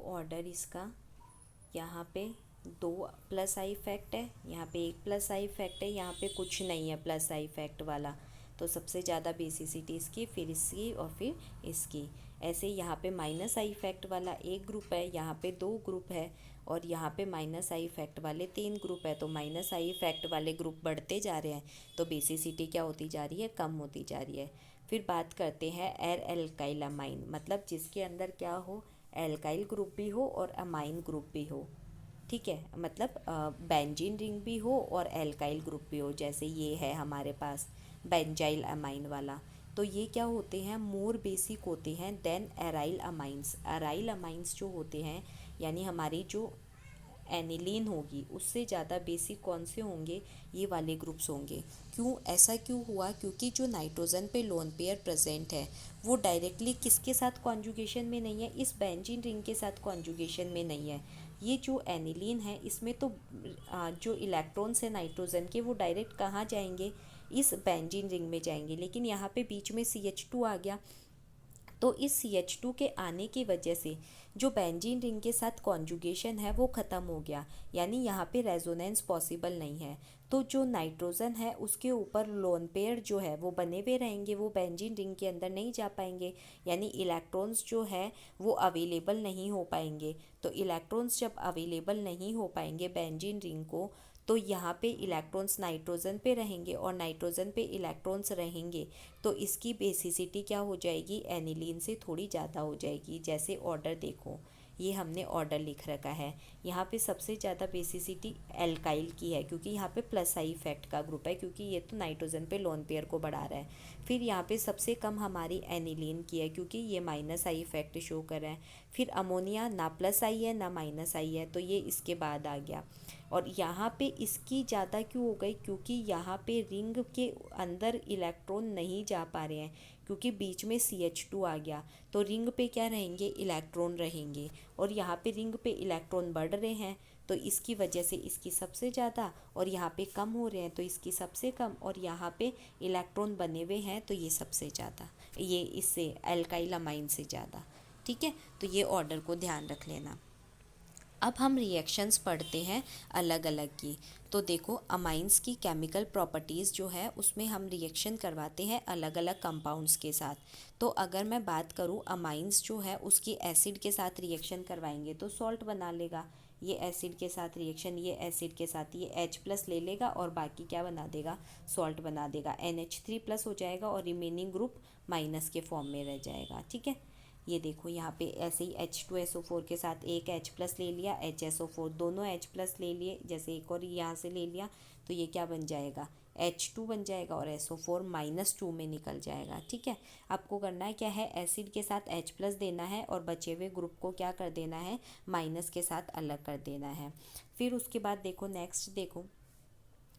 Order इसका, यहाँ पे 2 प्लस आई इफेक्ट है, यहाँ पे 1 प्लस आई इफेक्ट है, यहाँ पे कुछ नहीं है प्लस आई इफेक्ट वाला। तो सबसे ज़्यादा बेसिसिटी इसकी, फिर इसकी और फिर इसकी। ऐसे यहाँ पे माइनस आई इफेक्ट वाला एक ग्रुप है, यहाँ पे 2 ग्रुप है, और यहाँ पे माइनस आई इफेक्ट वाले 3 ग्रुप है। तो माइनस आई इफेक्ट वाले ग्रुप बढ़ते जा रहे हैं, तो बेसिसिटी क्या होती जा रही है, कम होती जा रही है। फिर बात करते हैं एर एल्काइल अमाइन, मतलब जिसके अंदर क्या हो, एल्काइल ग्रुप भी हो और अमाइन ग्रुप भी हो। ठीक है, मतलब बेंजीन रिंग भी हो और एल्काइल ग्रुप भी हो, जैसे ये है हमारे पास बेंजाइल अमाइन वाला। तो ये क्या होते हैं, मोर बेसिक होते हैं then aryl amines. Aryl amines जो होते हैं, यानी हमारी जो एनिलीन होगी उससे ज़्यादा बेसिक कौन से होंगे, ये वाले ग्रुप्स होंगे। क्यों, ऐसा क्यों हुआ, क्योंकि जो नाइट्रोजन पे लोन पेयर प्रेजेंट है वो डायरेक्टली किसके साथ कॉन्जुगेशन में नहीं है, इस बेंजीन रिंग के साथ कॉन्जुगेशन में नहीं है। ये जो एनिलीन है इसमें तो जो इलेक्ट्रॉन्स है नाइट्रोजन के वो डायरेक्ट कहाँ जाएंगे, इस बेंजीन रिंग में जाएंगे। लेकिन यहाँ पे बीच में CH2 आ गया, तो इस CH2 के आने की वजह से जो बेंजीन रिंग के साथ कॉन्जुगेशन है वो ख़त्म हो गया, यानी यहाँ पे रेजोनेंस पॉसिबल नहीं है। तो जो नाइट्रोजन है उसके ऊपर लोन पेयर जो है वो बने हुए रहेंगे, वो बेंजीन रिंग के अंदर नहीं जा पाएंगे, यानी इलेक्ट्रॉन्स जो है वो अवेलेबल नहीं हो पाएंगे। तो इलेक्ट्रॉन्स जब अवेलेबल नहीं हो पाएंगे बेंजीन रिंग को, तो यहाँ पे इलेक्ट्रॉन्स नाइट्रोजन पे रहेंगे और नाइट्रोजन पे इलेक्ट्रॉन्स रहेंगे, तो इसकी बेसिसिटी क्या हो जाएगी, एनिलीन से थोड़ी ज़्यादा हो जाएगी। जैसे ऑर्डर देखो, ये हमने ऑर्डर लिख रखा है, यहाँ पे सबसे ज़्यादा बेसिसिटी एल्काइल की है, क्योंकि यहाँ पे प्लस आई इफेक्ट का ग्रुप है, क्योंकि ये तो नाइट्रोजन पे लोन पेयर को बढ़ा रहा है। फिर यहाँ पे सबसे कम हमारी एनिलीन की है, क्योंकि ये माइनस आई इफेक्ट शो कर रहा है। फिर अमोनिया ना प्लस आई है ना माइनस आई है, तो ये इसके बाद आ गया। और यहाँ पे इसकी ज़्यादा क्यों हो गई, क्योंकि यहाँ पे रिंग के अंदर इलेक्ट्रॉन नहीं जा पा रहे हैं, क्योंकि बीच में CH2 आ गया। तो रिंग पे क्या रहेंगे, इलेक्ट्रॉन रहेंगे, और यहाँ पे रिंग पे इलेक्ट्रॉन बढ़ रहे हैं, तो इसकी वजह से इसकी सबसे ज़्यादा, और यहाँ पे कम हो रहे हैं तो इसकी सबसे कम, और यहाँ पे इलेक्ट्रॉन बने हुए हैं तो ये सबसे ज़्यादा, ये इससे एल्काइल अमाइन से ज़्यादा। ठीक है, तो ये ऑर्डर को ध्यान रख लेना। अब हम रिएक्शंस पढ़ते हैं अलग अलग की। तो देखो, अमाइंस की केमिकल प्रॉपर्टीज़ जो है उसमें हम रिएक्शन करवाते हैं अलग अलग कंपाउंड्स के साथ। तो अगर मैं बात करूँ, अमाइंस जो है उसकी एसिड के साथ रिएक्शन करवाएंगे तो सॉल्ट बना लेगा। ये एसिड के साथ रिएक्शन, ये एसिड के साथ ये H+ ले लेगा और बाकी क्या बना देगा, सॉल्ट बना देगा। NH3+ हो जाएगा और रिमेनिंग ग्रुप माइनस के फॉर्म में रह जाएगा। ठीक है, ये देखो यहाँ पे ऐसे ही H2SO4 के साथ एक H+ ले लिया, HSO4 दोनों H+ ले लिए, जैसे एक और यहाँ से ले लिया, तो ये क्या बन जाएगा, H2 बन जाएगा और SO4 -2 में निकल जाएगा। ठीक है, आपको करना है क्या है, एसिड के साथ H+ देना है और बचे हुए ग्रुप को क्या कर देना है, माइनस के साथ अलग कर देना है। फिर उसके बाद देखो, नेक्स्ट देखो,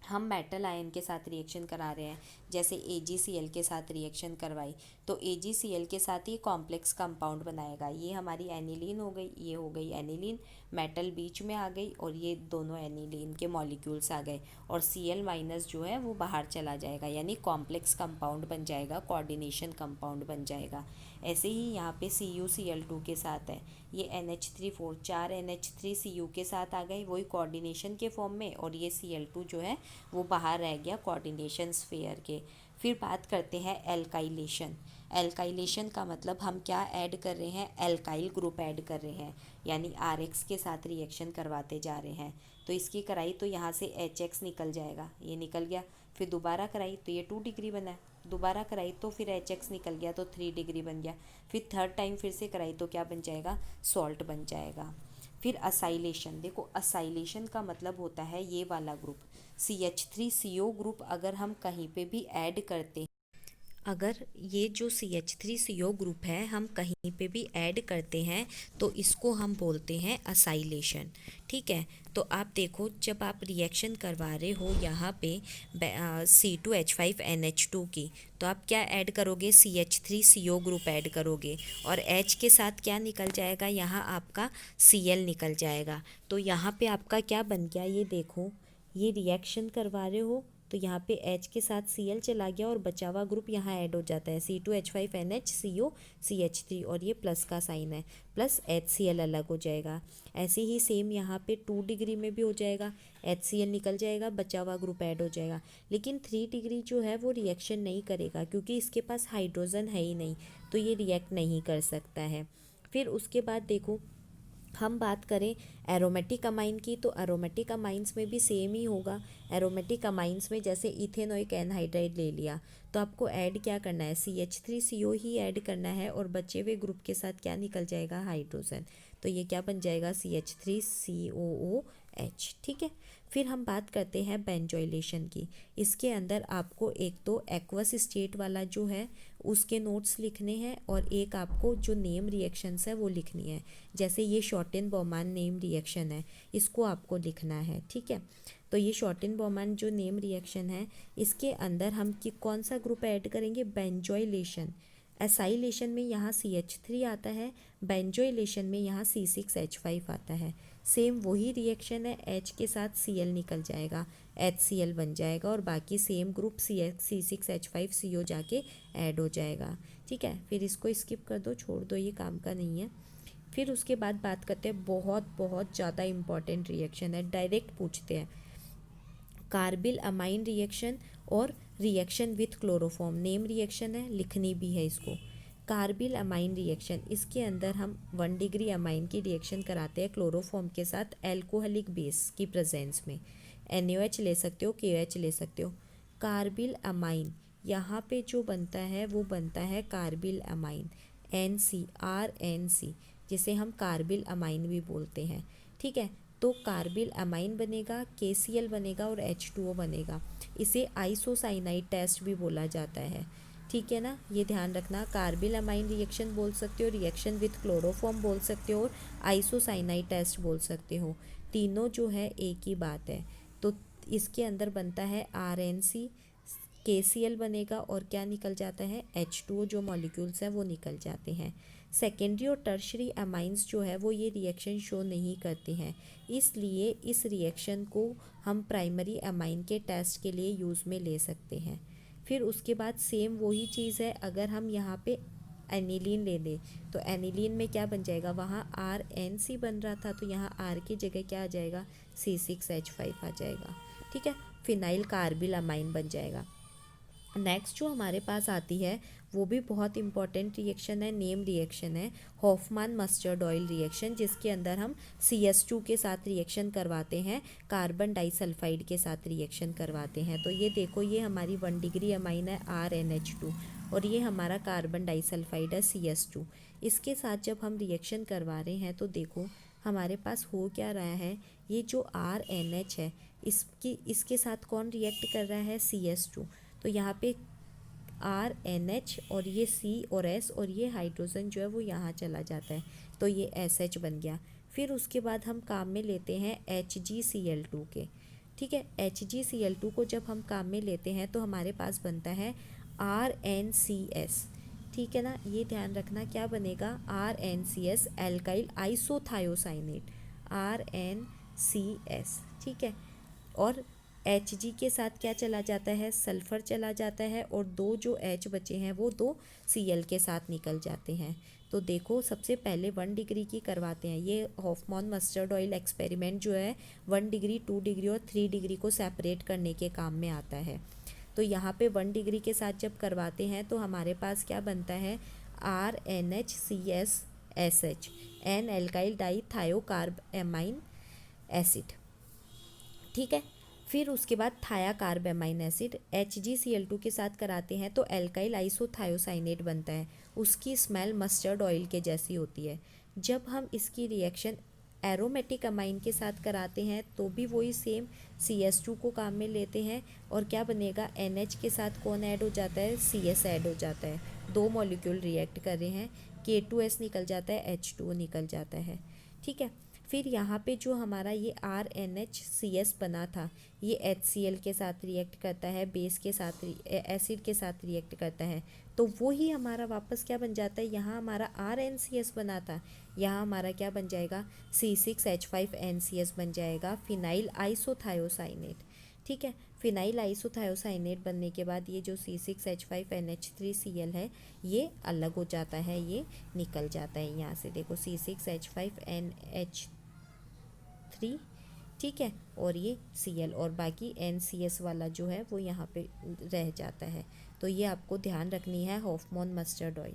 हम मेटल आयन के साथ रिएक्शन करा रहे हैं, जैसे AgCl के साथ रिएक्शन करवाई, तो AgCl के साथ ये कॉम्प्लेक्स कंपाउंड बनाएगा। ये हमारी एनिलीन हो गई, ये हो गई एनिलीन, मेटल बीच में आ गई और ये दोनों एनिलीन के मॉलिक्यूल्स आ गए, और Cl- जो है वो बाहर चला जाएगा, यानी कॉम्प्लेक्स कंपाउंड बन जाएगा, कोऑर्डिनेशन कंपाउंड बन जाएगा। ऐसे ही यहाँ पे CuCl2 के साथ है, ये NH3 4 4 NH3Cu के साथ आ गए, वही कोऑर्डिनेशन के फॉर्म में, और ये Cl2 जो है वो बाहर रह गया कोऑर्डिनेशन स्फेयर के। फिर बात करते हैं एल्काइलेशन। एल्काइलेशन का मतलब हम क्या ऐड कर रहे हैं, एल्काइल ग्रुप ऐड कर रहे हैं, यानी RX के साथ रिएक्शन करवाते जा रहे हैं। तो इसकी कराई तो यहाँ से HX निकल जाएगा, ये निकल गया। फिर दोबारा कराई तो ये 2 डिग्री बना, दोबारा कराई तो फिर HX निकल गया तो 3 डिग्री बन गया। फिर थर्ड टाइम फिर से कराई तो क्या बन जाएगा, सॉल्ट बन जाएगा। फिर असाइलेशन, देखो असाइलेशन का मतलब होता है ये वाला ग्रुप, CH3CO ग्रुप अगर हम कहीं पे भी ऐड करते, अगर ये जो CH3CO ग्रुप है हम कहीं पे भी ऐड करते हैं तो इसको हम बोलते हैं असाइलेशन। ठीक है, तो आप देखो, जब आप रिएक्शन करवा रहे हो यहाँ पे C2H5NH2 की, तो आप क्या ऐड करोगे, CH3CO ग्रुप ऐड करोगे, और H के साथ क्या निकल जाएगा, यहाँ आपका Cl निकल जाएगा। तो यहाँ पे आपका क्या बन गया, ये देखो, ये रिएक्शन करवा रहे हो तो यहाँ पे H के साथ Cl चला गया और बचा हुआ ग्रुप यहाँ ऐड हो जाता है C2H5NH CO CH3 और ये प्लस का साइन है, प्लस HCl अलग हो जाएगा। ऐसे ही सेम यहाँ पे 2 डिग्री में भी हो जाएगा, HCl निकल जाएगा, बचा हुआ ग्रुप ऐड हो जाएगा। लेकिन 3 डिग्री जो है वो रिएक्शन नहीं करेगा क्योंकि इसके पास हाइड्रोजन है ही नहीं, तो ये रिएक्ट नहीं कर सकता है। फिर उसके बाद देखो हम बात करें एरोमेटिक अमाइन की, तो एरोमेटिक अमाइंस में भी सेम ही होगा। एरोमेटिक अमाइंस में जैसे इथेनोइक एनहाइड्राइड ले लिया तो आपको ऐड क्या करना है, CH3CO ही ऐड करना है और बचे हुए ग्रुप के साथ क्या निकल जाएगा, हाइड्रोजन। तो ये क्या बन जाएगा, CH3COOH। ठीक है। फिर हम बात करते हैं बेंजोइलेशन की। इसके अंदर आपको एक तो एक्वस स्टेट वाला जो है उसके नोट्स लिखने हैं और एक आपको जो नेम रिएक्शंस है वो लिखनी है। जैसे ये शॉर्टेन बॉमान नेम रिएक्शन है, इसको आपको लिखना है। ठीक है। तो ये शॉर्टेन बॉमान जो नेम रिएक्शन है इसके अंदर हम कि कौन सा ग्रुप ऐड करेंगे, बेंजोइलेशन। एसाइलेशन में यहाँ CH3 आता है, बेंजोइलेशन में यहाँ C6H5 आता है। सेम वही रिएक्शन है, H के साथ Cl निकल जाएगा, HCl बन जाएगा और बाकी सेम ग्रुप C6H5CO जाके ऐड हो जाएगा। ठीक है। फिर इसको स्किप कर दो, छोड़ दो, ये काम का नहीं है। फिर उसके बाद बात करते हैं बहुत बहुत ज़्यादा इम्पॉर्टेंट रिएक्शन है, डायरेक्ट पूछते हैं, कार्बिल अमाइन रिएक्शन और reaction with chloroform. Name reaction है, लिखनी भी है इसको। कार्बिल अमाइन रिएक्शन, इसके अंदर हम 1 डिग्री अमाइन की रिएक्शन कराते हैं क्लोरोफॉर्म के साथ एल्कोहलिक बेस की प्रेजेंस में। NaOH ले सकते हो, KOH ले सकते हो। कार्बिल अमाइन यहाँ पे जो बनता है वो बनता है कार्बिल अमाइन, NCRNC, जिसे हम कार्बिल अमाइन भी बोलते हैं। ठीक है। तो कार्बिल अमाइन बनेगा, KCl बनेगा और H2O बनेगा। इसे आइसोसाइनाइड टेस्ट भी बोला जाता है। ठीक है ना, ये ध्यान रखना। कार्बिल अमाइन रिएक्शन बोल सकते हो, रिएक्शन विथ क्लोरोफॉर्म बोल सकते हो और आइसोसाइनाइड टेस्ट बोल सकते हो। तीनों जो है एक ही बात है। तो इसके अंदर बनता है RNC, KCl बनेगा और क्या निकल जाता है, H2O, जो मॉलिक्यूल्स हैं वो निकल जाते हैं। सेकेंडरी और टर्शरी अमाइंस जो है वो ये रिएक्शन शो नहीं करते हैं, इसलिए इस रिएक्शन को हम प्राइमरी अमाइन के टेस्ट के लिए यूज़ में ले सकते हैं। फिर उसके बाद सेम वही चीज़ है, अगर हम यहाँ पे एनिलीन ले लें तो एनिलीन में क्या बन जाएगा, वहाँ RNC बन रहा था तो यहाँ R की जगह क्या आ जाएगा, C6H5 आ जाएगा। ठीक है। फिनाइल कार्बिल अमाइन बन जाएगा। नेक्स्ट जो हमारे पास आती है वो भी बहुत इंपॉर्टेंट रिएक्शन है, नेम रिएक्शन है, हॉफमान मस्टर्ड ऑयल रिएक्शन, जिसके अंदर हम CS2 के साथ रिएक्शन करवाते हैं, कार्बन डाइसल्फाइड के साथ रिएक्शन करवाते हैं। तो ये देखो, ये हमारी 1 डिग्री अमाइन है RNH2 और ये हमारा कार्बन डाइसल्फाइड है CS2। इसके साथ जब हम रिएक्शन करवा रहे हैं तो देखो हमारे पास हो क्या रहा है, ये जो RNH है इसके साथ कौन रिएक्ट कर रहा है, CS2। तो यहाँ पे RNH और ये C और S और ये हाइड्रोजन जो है वो यहाँ चला जाता है, तो ये SH बन गया। फिर उसके बाद हम काम में लेते हैं HgCl2 के। ठीक है। HgCl2 को जब हम काम में लेते हैं तो हमारे पास बनता है RnCS। ठीक है ना, ये ध्यान रखना क्या बनेगा, RnCS एल्काइल आइसोथायोसाइनेट, RnCS। ठीक है। और Hg के साथ क्या चला जाता है, सल्फ़र चला जाता है और दो जो H बचे हैं वो 2 Cl के साथ निकल जाते हैं। तो देखो सबसे पहले 1 डिग्री की करवाते हैं। ये हॉफमान मस्टर्ड ऑयल एक्सपेरिमेंट जो है 1 डिग्री, 2 डिग्री और 3 डिग्री को सेपरेट करने के काम में आता है। तो यहाँ पे 1 डिग्री के साथ जब करवाते हैं तो हमारे पास क्या बनता है, RNHCSSH, N alkyl dithiocarb amine acid. ठीक है। फिर उसके बाद थाया कार्ब एमाइन एसिड HgCl2 के साथ कराते हैं तो एल्काइल आइसोथायोसाइनेट बनता है, उसकी स्मेल मस्टर्ड ऑयल के जैसी होती है। जब हम इसकी रिएक्शन एरोमेटिक अमाइन के साथ कराते हैं तो भी वही सेम CS2 को काम में लेते हैं और क्या बनेगा, NH के साथ कौन ऐड हो जाता है, CS ऐड हो जाता है। 2 मॉलिक्यूल रिएक्ट कर रहे हैं, K2S निकल जाता है, H2O निकल जाता है। ठीक है। फिर यहाँ पे जो हमारा ये RNHCS बना था ये HCl के साथ रिएक्ट करता है, बेस के साथ एसिड के साथ रिएक्ट करता है, तो वो ही हमारा वापस क्या बन जाता है, यहाँ हमारा RNCS बना था, यहाँ हमारा क्या बन जाएगा, C6H5NCS बन जाएगा, फिनाइल आइसोथायोसाइनेट। ठीक है। फिनाइल आइसोथायोसाइनेट बनने के बाद ये जो C6H5NH3Cl है ये अलग हो जाता है, ये निकल जाता है यहाँ से। देखो C6H5NH3, ठीक है, और ये Cl और बाकी NCS वाला जो है वो यहाँ पे रह जाता है। तो ये आपको ध्यान रखनी है हॉफमैन मस्टर्ड ऑयल।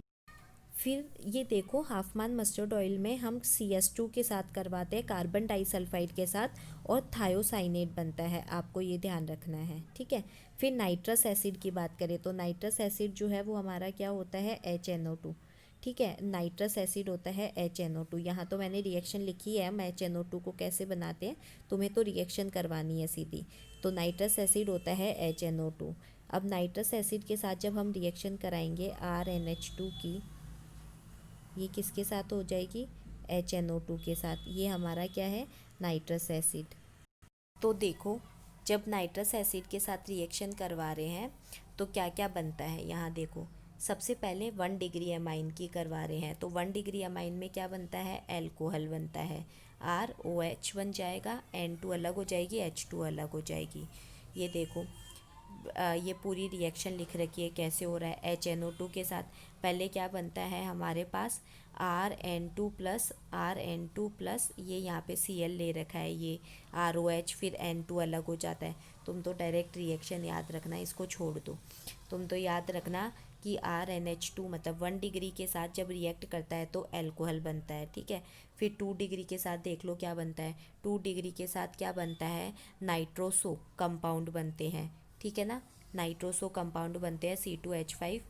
फिर ये देखो हाफमान मस्टर्ड ऑयल में हम CS2 के साथ करवाते हैं, कार्बन डाइसल्फाइड के साथ, और थायोसाइनेट बनता है, आपको ये ध्यान रखना है, ठीक है। फिर नाइट्रस एसिड की बात करें तो नाइट्रस एसिड जो है वो हमारा क्या होता है, HNO2, ठीक है। नाइट्रस एसिड होता है HNO2। यहाँ तो मैंने रिएक्शन लिखी है, हम HNO2 को कैसे बनाते हैं, तुम्हें तो रिएक्शन करवानी है सीधी। तो नाइट्रस एसिड होता है HNO2। अब नाइट्रस एसिड के साथ जब हम रिएक्शन कराएंगे RNH2 की, ये किसके साथ हो जाएगी, HNO2 के साथ। ये हमारा क्या है, नाइट्रस एसिड। तो देखो जब नाइट्रस एसिड के साथ रिएक्शन करवा रहे हैं तो क्या क्या बनता है, यहाँ देखो सबसे पहले 1 डिग्री अमाइन की करवा रहे हैं तो 1 डिग्री अमाइन में क्या बनता है, एल्कोहल बनता है, ROH बन जाएगा, N2 अलग हो जाएगी, H2 अलग हो जाएगी। ये देखो ये पूरी रिएक्शन लिख रखी है कैसे हो रहा है। HNO2 के साथ पहले क्या बनता है हमारे पास, RN2 प्लस ये यहाँ पे Cl ले रखा है, ये ROH, फिर N2 अलग हो जाता है। तुम तो डायरेक्ट रिएक्शन याद रखना, इसको छोड़ दो। तुम तो याद रखना कि RNH2 मतलब 1 डिग्री के साथ जब रिएक्ट करता है तो एल्कोहल बनता है, ठीक है। फिर 2 डिग्री के साथ देख लो क्या बनता है, 2 डिग्री के साथ क्या बनता है, नाइट्रोसो कंपाउंड बनते हैं, ठीक है ना। नाइट्रोसो कंपाउंड बनते हैं C2H5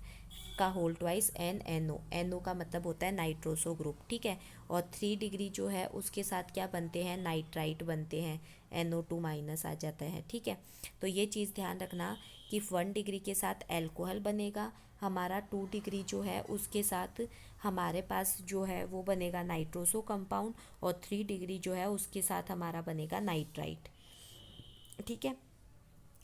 का होल ट्वाइस NNO, NO का मतलब होता है नाइट्रोसो ग्रुप, ठीक है। और 3 डिग्री जो है उसके साथ क्या बनते हैं, नाइट्राइट बनते हैं, NO2 माइनस आ जाता है, ठीक है। तो ये चीज़ ध्यान रखना कि 1 डिग्री के साथ एल्कोहल बनेगा हमारा, 2 डिग्री जो है उसके साथ हमारे पास जो है वो बनेगा नाइट्रोसो कंपाउंड, और 3 डिग्री जो है उसके साथ हमारा बनेगा नाइट्राइट, ठीक है।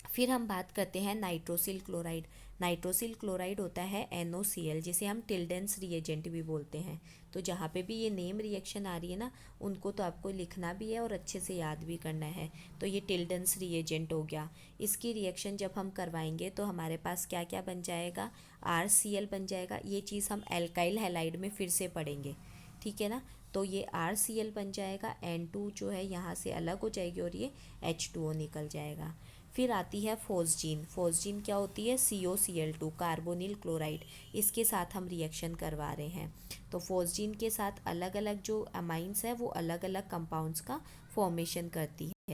फिर हम बात करते हैं नाइट्रोसिल क्लोराइड। नाइट्रोसिल क्लोराइड होता है NOCl, जिसे हम टिल्डेंस रिएजेंट भी बोलते हैं। तो जहाँ पे भी ये नेम रिएक्शन आ रही है ना, उनको तो आपको लिखना भी है और अच्छे से याद भी करना है। तो ये टिल्डेंस रिएजेंट हो गया। इसकी रिएक्शन जब हम करवाएंगे तो हमारे पास क्या क्या बन जाएगा, RCl बन जाएगा। ये चीज़ हम एल्काइल हैलाइड में फिर से पढ़ेंगे, ठीक है ना। तो ये RCl बन जाएगा, N2 जो है यहाँ से अलग हो जाएगी और ये H2O निकल जाएगा। फिर आती है फोस्जीन। फोस्जीन क्या होती है, COCl2 कार्बोनिल क्लोराइड, इसके साथ हम रिएक्शन करवा रहे हैं। तो फोस्जीन के साथ अलग अलग जो अमाइंस है वो अलग अलग कंपाउंड्स का फॉर्मेशन करती है।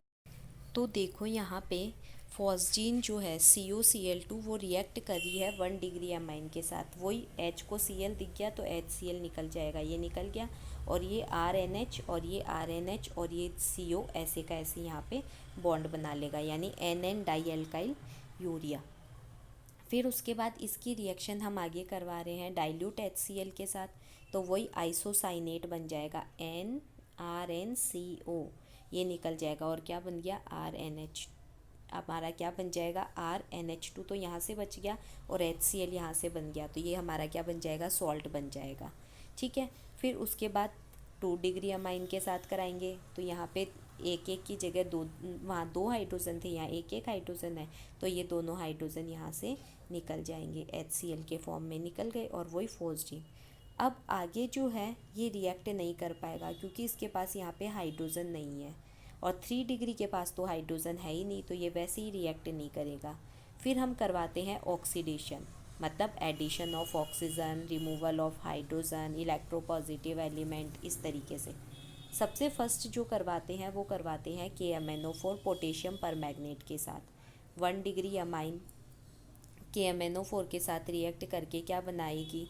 तो देखो यहाँ पे फॉस्जीन जो है COCl2 वो रिएक्ट कर रही है 1 डिग्री अमाइन के साथ। वही H को Cl दिख गया तो HCl निकल जाएगा, ये निकल गया, और ये RNH और ये RNH और ये CO ऐसे का ऐसे यहाँ पे बॉन्ड बना लेगा, यानी NN डाई एल्काइल यूरिया। फिर उसके बाद इसकी रिएक्शन हम आगे करवा रहे हैं डाइल्यूट HCl के साथ, तो वही आइसोसाइनेट बन जाएगा NRNCO, ये निकल जाएगा, और क्या बन गया, RNH, हमारा क्या बन जाएगा, RNH2 तो यहाँ से बच गया और HCl यहाँ से बन गया, तो ये हमारा क्या बन जाएगा, सॉल्ट बन जाएगा, ठीक है। फिर उसके बाद 2 डिग्री अमाइन के साथ कराएंगे तो यहाँ पे एक एक की जगह दो, वहाँ 2 हाइड्रोजन थे, यहाँ एक एक हाइड्रोजन है, तो ये दोनों हाइड्रोजन यहाँ से निकल जाएंगे, HCl के फॉर्म में निकल गए, और वही फोस्जीन। अब आगे जो है ये रिएक्ट नहीं कर पाएगा क्योंकि इसके पास यहाँ पे हाइड्रोजन नहीं है, और 3 डिग्री के पास तो हाइड्रोजन है ही नहीं, तो ये वैसे ही रिएक्ट नहीं करेगा। फिर हम करवाते हैं ऑक्सीडेशन, मतलब addition of oxygen, removal of hydrogen, electropositive element, इस तरीके से। सबसे फर्स्ट जो करवाते हैं वो करवाते हैं KMnO4 पोटेशियम परमैंगनेट के साथ। 1 डिग्री अमाइन KMnO4 के साथ रिएक्ट करके क्या बनाएगी,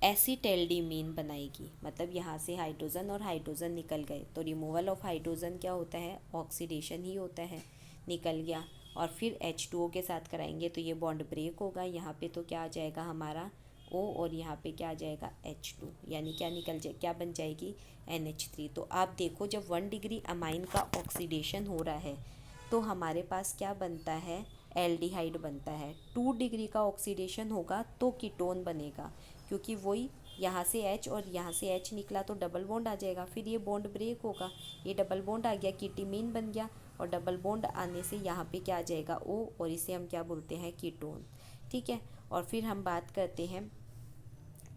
एसिटेल्डिमीन बनाएगी, मतलब यहाँ से हाइड्रोजन और हाइड्रोजन निकल गए, तो रिमूवल ऑफ हाइड्रोजन क्या होता है, ऑक्सीडेशन ही होता है, निकल गया। और फिर H2O के साथ कराएंगे तो ये बॉन्ड ब्रेक होगा, यहाँ पे तो क्या आ जाएगा हमारा O, और यहाँ पे क्या आ जाएगा H2, यानी क्या निकल जाए, क्या बन जाएगी, NH3। तो आप देखो जब 1 डिग्री अमाइन का ऑक्सीडेशन हो रहा है तो हमारे पास क्या बनता है, एल्डिहाइड बनता है। 2 डिग्री का ऑक्सीडेशन होगा तो कीटोन बनेगा, क्योंकि वही यहाँ से H और यहाँ से H निकला तो डबल बॉन्ड आ जाएगा, फिर ये बॉन्ड ब्रेक होगा, ये डबल बॉन्ड आ गया, कीटीमीन बन गया, और डबल बॉन्ड आने से यहाँ पे क्या आ जाएगा O, और इसे हम क्या बोलते हैं, कीटोन। ठीक है। और फिर हम बात करते हैं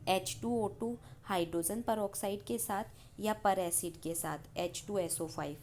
H2O2 हाइड्रोजन पर ऑक्साइड के साथ या पर एसिड के साथ H2SO5,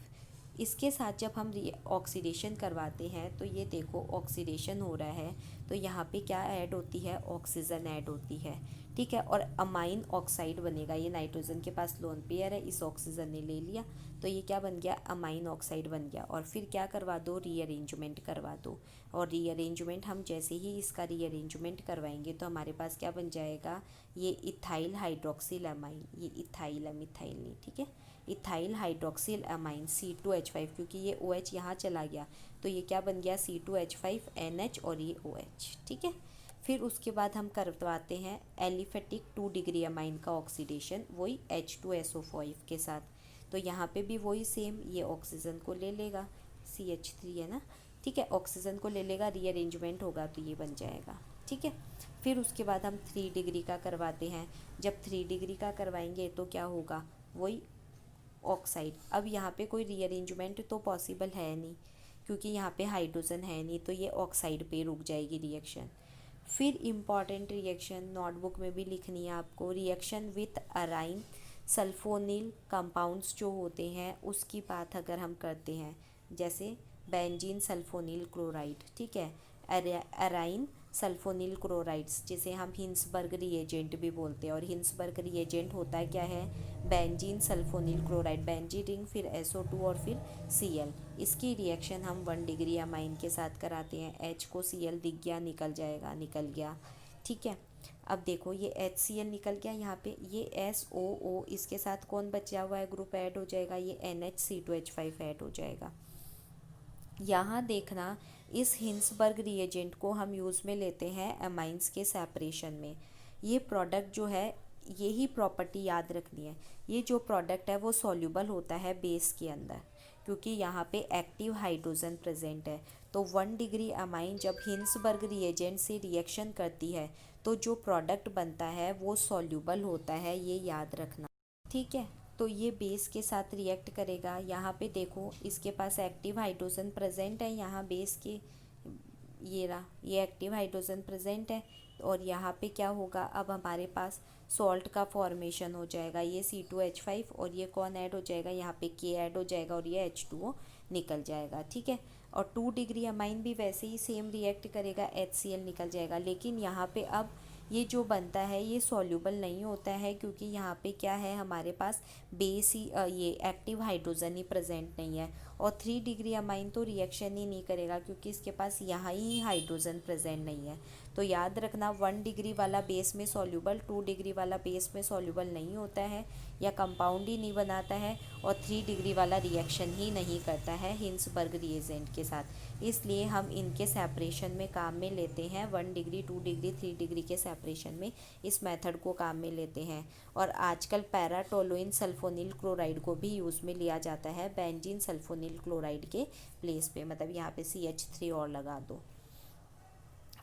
इसके साथ जब हम ऑक्सीडेशन करवाते हैं तो ये देखो ऑक्सीडेशन हो रहा है, तो यहाँ पे क्या ऐड होती है, ऑक्सीजन ऐड होती है। ठीक है। और अमाइन ऑक्साइड बनेगा, ये नाइट्रोजन के पास लोन पेयर है, इस ऑक्सीजन ने ले लिया, तो ये क्या बन गया, अमाइन ऑक्साइड बन गया। और फिर क्या करवा दो, रीअरेंजमेंट करवा दो। और रीअरेंजमेंट हम जैसे ही इसका रीअरेंजमेंट करवाएंगे तो हमारे पास क्या बन जाएगा, ये इथाइल हाइड्रोक्सिल अमाइन, ये इथाइल है, मिथाइल नहीं। ठीक है। इथाइल हाइड्रोक्सिल अमाइन C2H5, क्योंकि ये OH यहाँ चला गया तो ये क्या बन गया, C2H5NH और ये OH। ठीक है। फिर उसके बाद हम करवाते हैं एलिफेटिक 2 डिग्री अमाइन का ऑक्सीडेशन, वही H2SO5 के साथ। तो यहाँ पे भी वही सेम, ये ऑक्सीजन को ले लेगा, CH3 है ना। ठीक है। ऑक्सीजन को ले लेगा, रीअरेंजमेंट होगा तो ये बन जाएगा। ठीक है। फिर उसके बाद हम 3 डिग्री का करवाते हैं, जब 3 डिग्री का करवाएंगे तो क्या होगा, वही ऑक्साइड। अब यहाँ पे कोई रीअरेंजमेंट तो पॉसिबल है नहीं, क्योंकि यहाँ पे हाइड्रोजन है नहीं, तो ये ऑक्साइड पे रुक जाएगी रिएक्शन। फिर इम्पॉर्टेंट रिएक्शन नोटबुक में भी लिखनी है आपको, reaction with Arain sulphonyl compounds जो होते हैं उसकी बात अगर हम करते हैं, जैसे बेंजीन सल्फोनिल क्लोराइड। ठीक है। अराइन सल्फोनिल क्लोराइड्स, जिसे हम हिंसबर्ग रिएजेंट भी बोलते हैं, और हिंसबर्ग रिएजेंट होता है क्या है, benzene sulphonyl chloride, benzene ring, फिर SO2 और फिर Cl। इसकी रिएक्शन हम 1 डिग्री अमाइन के साथ कराते हैं, H को Cl दिख गया, निकल जाएगा, निकल गया। ठीक है। अब देखो ये HCl निकल गया, यहाँ पे ये SOO, इसके साथ कौन बचा हुआ है ग्रुप ऐड हो जाएगा, ये NHC2H5 ऐड हो जाएगा। यहाँ देखना, इस हिंसबर्ग रिएजेंट को हम यूज़ में लेते हैं अमाइंस के सेपरेशन में। ये प्रोडक्ट जो है, यही प्रॉपर्टी याद रखनी है, ये जो प्रोडक्ट है वो सॉल्यूबल होता है बेस के अंदर, क्योंकि यहाँ पे एक्टिव हाइड्रोजन प्रेजेंट है। तो 1 डिग्री अमाइन जब हिंसबर्ग रिएजेंट से रिएक्शन करती है तो जो प्रोडक्ट बनता है वो सॉल्यूबल होता है, ये याद रखना। ठीक है। तो ये बेस के साथ रिएक्ट करेगा, यहाँ पे देखो इसके पास एक्टिव हाइड्रोजन प्रेजेंट है, यहाँ बेस के ये रहा, ये एक्टिव हाइड्रोजन प्रेजेंट है, और यहाँ पे क्या होगा, अब हमारे पास सॉल्ट का फॉर्मेशन हो जाएगा, ये C2H5 और ये कौन ऐड हो जाएगा, यहाँ पे K ऐड हो जाएगा और ये H2O निकल जाएगा। ठीक है। और 2 डिग्री अमाइन भी वैसे ही सेम रिएक्ट करेगा, HCl निकल जाएगा, लेकिन यहाँ पे अब ये जो बनता है ये सॉल्यूबल नहीं होता है, क्योंकि यहाँ पे क्या है, हमारे पास बेस ही ये एक्टिव हाइड्रोजन ही प्रेजेंट नहीं है। और 3 डिग्री अमाइन तो रिएक्शन ही नहीं करेगा, क्योंकि इसके पास यहाँ ही हाइड्रोजन प्रेजेंट नहीं है। तो याद रखना, 1 डिग्री वाला बेस में सॉल्यूबल, 2 डिग्री वाला बेस में सॉल्यूबल नहीं होता है, या कंपाउंड ही नहीं बनाता है, और 3 डिग्री वाला रिएक्शन ही नहीं करता है हिंसबर्ग रिएजेंट के साथ। इसलिए हम इनके सेपरेशन में काम में लेते हैं, 1 डिग्री, 2 डिग्री, 3 डिग्री के सेपरेशन में इस मेथड को काम में लेते हैं। और आजकल पैराटोलुइन सल्फोनिल क्लोराइड को भी यूज़ में लिया जाता है बेंजीन सल्फोनिल क्लोराइड के प्लेस पे, मतलब यहाँ पे CH3 और लगा दो।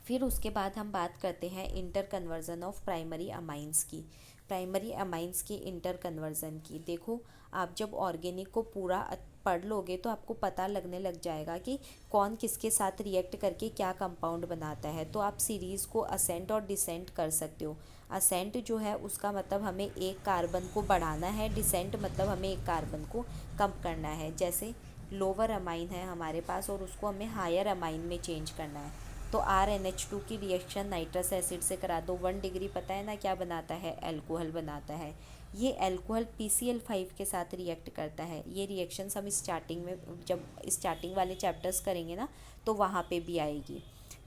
फिर उसके बाद हम बात करते हैं inter conversion of primary amines की, प्राइमरी अमाइंस के इंटर कन्वर्जन की। देखो आप जब ऑर्गेनिक को पूरा पढ़ लोगे तो आपको पता लगने लग जाएगा कि कौन किसके साथ रिएक्ट करके क्या कंपाउंड बनाता है। तो आप सीरीज़ को असेंट और डिसेंट कर सकते हो। असेंट जो है उसका मतलब हमें एक कार्बन को बढ़ाना है, डिसेंट मतलब हमें एक कार्बन को कम करना है। जैसे लोअर अमाइन है हमारे पास और उसको हमें हायर अमाइन में चेंज करना है, तो RNH2 की रिएक्शन नाइट्रस एसिड से करा दो। 1 डिग्री पता है ना क्या बनाता है, अल्कोहल बनाता है। ये अल्कोहल PCl5 के साथ रिएक्ट करता है। ये रिएक्शंस हम स्टार्टिंग में, जब स्टार्टिंग वाले चैप्टर्स करेंगे ना तो वहाँ पे भी आएगी।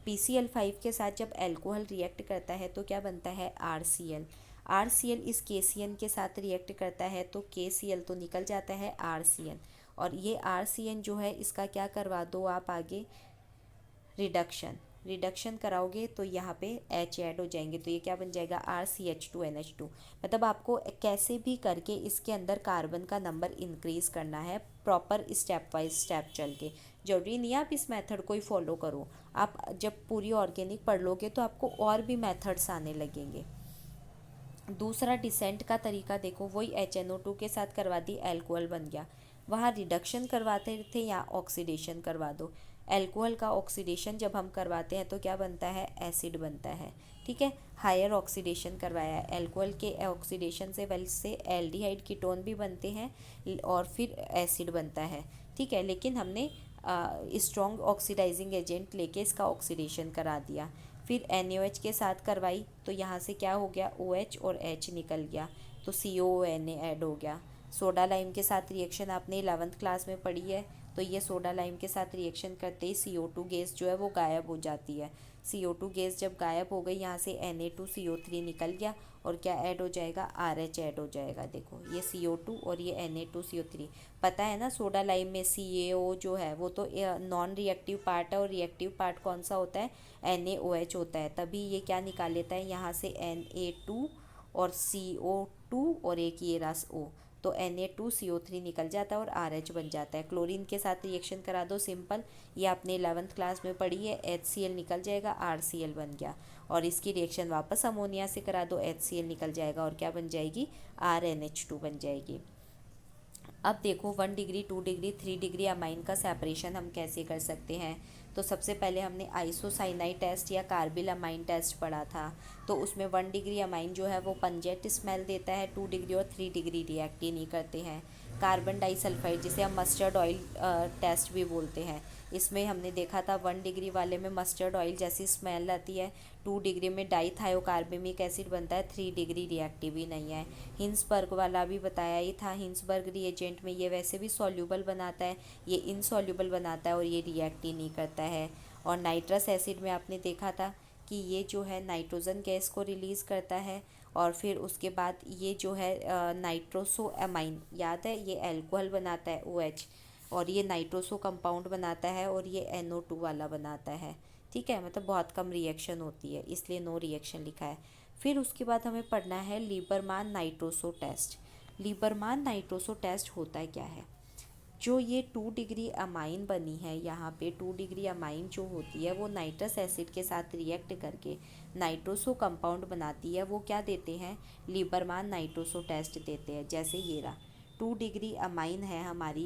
PCl5 के साथ जब अल्कोहल रिएक्ट करता है तो क्या बनता है, RCl। RCl इस KCN के साथ रिएक्ट करता है तो KCl तो निकल जाता है RCN, और ये RCN जो है इसका क्या करवा दो आप आगे, रिडक्शन कराओगे तो यहाँ पे H ऐड हो जाएंगे, तो ये क्या बन जाएगा, RCH2NH2। मतलब आपको कैसे भी करके इसके अंदर कार्बन का नंबर इंक्रीज़ करना है, प्रॉपर स्टेप वाइज स्टेप चल के। जरूरी नहीं है आप इस मेथड को ही फॉलो करो, आप जब पूरी ऑर्गेनिक पढ़ लोगे तो आपको और भी मेथड्स आने लगेंगे। दूसरा डिसेंट का तरीका देखो, वही HNO2 के साथ करवा दी, अल्कोहल बन गया। वहाँ रिडक्शन करवाते थे, यहाँ ऑक्सीडेशन करवा दो। अल्कोहल का ऑक्सीडेशन जब हम करवाते हैं तो क्या बनता है, एसिड बनता है। ठीक है, हायर ऑक्सीडेशन करवाया है। अल्कोहल के ऑक्सीडेशन से वजह से एल्डिहाइड कीटोन भी बनते हैं और फिर एसिड बनता है। ठीक है, लेकिन हमने स्ट्रॉन्ग ऑक्सीडाइजिंग एजेंट लेके इसका ऑक्सीडेशन करा दिया। फिर NaOH के साथ करवाई तो यहाँ से क्या हो गया, OH और H निकल गया, तो COONA ऐड हो गया। सोडा लाइम के साथ रिएक्शन आपने 11th क्लास में पढ़ी है, तो ये सोडा लाइम के साथ रिएक्शन करते ही CO2 गैस जो है वो गायब हो जाती है। CO2 गैस जब गायब हो गई, यहाँ से Na2CO3 निकल गया और क्या ऐड हो जाएगा, RH ऐड हो जाएगा। देखो ये CO2 और ये Na2CO3। पता है ना, सोडा लाइम में CaO जो है वो तो नॉन रिएक्टिव पार्ट है, और रिएक्टिव पार्ट कौन सा होता है, NaOH होता है। तभी ये क्या निकाल लेता है यहाँ से Na2 और CO2 और एक ये रस O, तो Na2CO3 निकल जाता है और RH बन जाता है। क्लोरीन के साथ रिएक्शन करा दो, सिंपल, ये आपने 11th क्लास में पढ़ी है। HCl निकल जाएगा, RCl बन गया। और इसकी रिएक्शन वापस अमोनिया से करा दो, HCl निकल जाएगा और क्या बन जाएगी, RNH2 बन जाएगी। अब देखो 1 डिग्री 2 डिग्री 3 डिग्री अमाइन का सेपरेशन हम कैसे कर सकते हैं। तो सबसे पहले हमने आइसोसाइनाइड टेस्ट या कार्बिल अमाइन टेस्ट पढ़ा था। तो उसमें 1 डिग्री अमाइन जो है वो पंजेंट स्मेल देता है, 2 डिग्री और 3 डिग्री रिएक्ट ही नहीं करते हैं। कार्बन डाइसल्फाइड जिसे हम मस्टर्ड ऑयल टेस्ट भी बोलते हैं, इसमें हमने देखा था 1 डिग्री वाले में मस्टर्ड ऑयल जैसी स्मेल आती है, 2 डिग्री में डाइथायोकार्बेमिक एसिड बनता है, 3 डिग्री रिएक्टिव ही नहीं है। हिंसबर्ग वाला भी बताया ही था, हिंसबर्ग रिएजेंट में ये वैसे भी सॉल्यूबल बनाता है, ये इनसॉल्यूबल बनाता है और ये रिएक्ट ही नहीं करता है। और नाइट्रस एसिड में आपने देखा था कि ये जो है नाइट्रोजन गैस को रिलीज़ करता है, और फिर उसके बाद ये जो है नाइट्रोसो अमाइन, याद है, ये अल्कोहल बनाता है OH, और ये नाइट्रोसो कंपाउंड बनाता है और ये NO2 वाला बनाता है। ठीक है, मतलब बहुत कम रिएक्शन होती है, इसलिए नो रिएक्शन लिखा है। फिर उसके बाद हमें पढ़ना है लीबरमान नाइट्रोसो टेस्ट। लीबरमान नाइट्रोसो टेस्ट होता है क्या है, जो ये 2 डिग्री अमाइन बनी है, यहाँ पे 2 डिग्री अमाइन जो होती है वो नाइट्रस एसिड के साथ रिएक्ट करके नाइट्रोसो कंपाउंड बनाती है, वो क्या देते हैं, लीबरमान नाइट्रोसो टेस्ट देते हैं। जैसे ये रहा 2 डिग्री अमाइन है हमारी,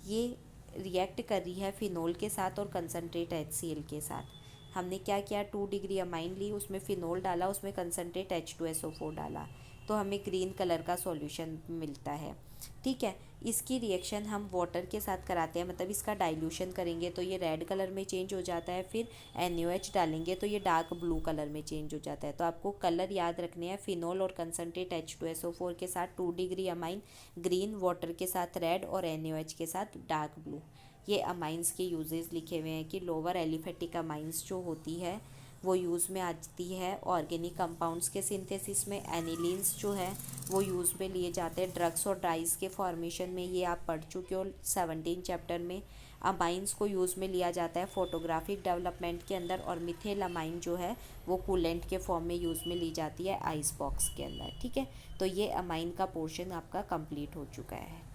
ये रिएक्ट कर रही है फिनोल के साथ और कंसनट्रेट HCl के साथ। हमने क्या किया, 2 डिग्री अमाइन ली, उसमें फिनोल डाला, उसमें कंसनट्रेट H2SO4 डाला, तो हमें ग्रीन कलर का सॉल्यूशन मिलता है। ठीक है, इसकी रिएक्शन हम वाटर के साथ कराते हैं, मतलब इसका डाइल्यूशन करेंगे तो ये रेड कलर में चेंज हो जाता है, फिर NaOH डालेंगे तो ये डार्क ब्लू कलर में चेंज हो जाता है। तो आपको कलर याद रखने हैं, फिनोल और कंसनट्रेट H2SO4 के साथ 2 डिग्री अमाइन ग्रीन, वाटर के साथ रेड और NaOH के साथ डार्क ब्लू। ये अमाइंस के यूजेस लिखे हुए हैं कि लोअर एलिफेटिक अमाइंस जो होती है वो यूज़ में आती है ऑर्गेनिक कंपाउंड्स के सिंथेसिस में। एनिलीन्स जो है वो यूज़ में लिए जाते हैं ड्रग्स और डाइज के फॉर्मेशन में, ये आप पढ़ चुके हो 17 चैप्टर में। अमाइंस को यूज़ में लिया जाता है फोटोग्राफिक डेवलपमेंट के अंदर, और मिथेल अमाइन जो है वो कूलेंट के फॉर्म में यूज़ में ली जाती है आइस बॉक्स के अंदर। ठीक है, तो ये अमाइन का पोर्शन आपका कंप्लीट हो चुका है।